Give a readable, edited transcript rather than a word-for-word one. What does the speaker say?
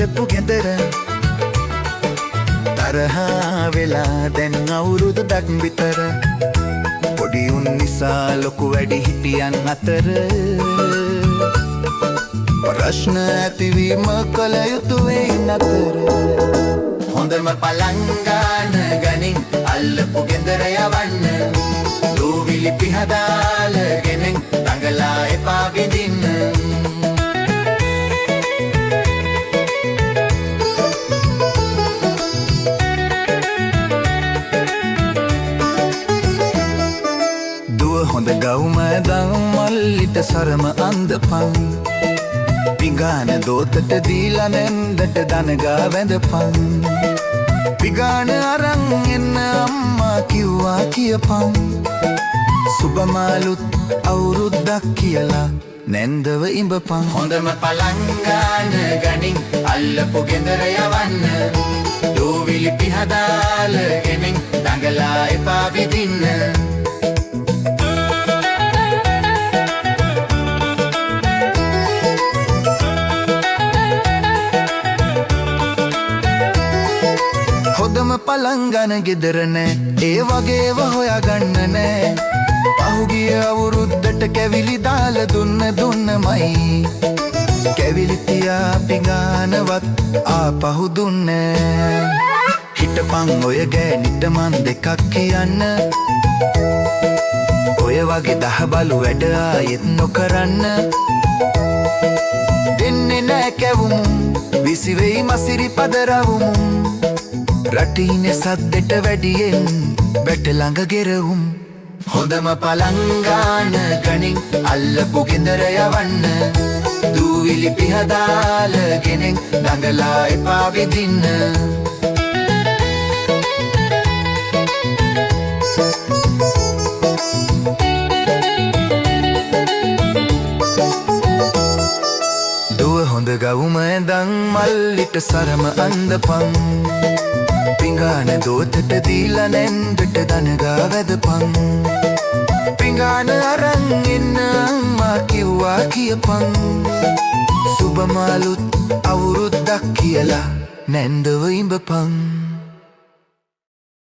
අල්ලපු ගෙදර තරහා වෙලා දැන් අවුරුදුක් විතර පොඩි උන් නිසා ලොකු වැඩි හිටියන් අතර ප්‍රශ්න ඇතිවීම කල යුතු වෙයි නතර හොඳම පලංගාන ගනින් අල්ලපු ගෙදර යවන්න දූවිලි පිහදාලගෙන දඟලා එපා විඳින්න හොඳ ගවුම දම්මල්ලිට සරම අන්දපන් පිගාන දෝතට දීලා නැන්දට දනගා වැඳපන් පිගාන අරන් එන්න අම්මා කිව්වා කියපන් සුබමාලුත් අවුරුද්දක් කියලා නැන්දව ඉඹපන් හොඳම පලංගාන ගනින් අල්ලපු ගෙදර යවන්න දූවිලි පිහදාලගෙන දඟලා එපා විදින්න හොදම පලංගන ගෙදර නෑ ඒ වගේව හොයාගන්න නෑ පහුගිය අවුරුද්දට කැවිලි දාල දුන්නමයි කැවිලි තියා පිඟානවත් ආපහු දුන්නේ හිටපන් ඔය ගෑනිට මන් දෙකක් කියන්න ඔය වගේ දහබලු වැඩ ආයෙත් නොකරන්න දෙන්නේ නෑ කැවුමු විසිවෙයි මසිරි පදරවුමු රටීන සද්දෙට වැඩියෙන් බැට ළඟ ගෙරවුම් හොඳම පලංගාන ගනින් අල්ලපු ගෙදර යවන්න දූවිලි පිහදාලගෙන දඟලා එපා විඳින්න දුව හොඳ ගවුම ඇඳන් මල්ලිට සරම අන්දපන් පිඟාන දෝතට දීලා නැන්දට දනගා වැදපන් පිඟාන අරන් එන්න අම්මා කිව්වා කියපන් සුබමාලුත් අවුරුද්දක් කියලා නැන්දව ඉඹපන්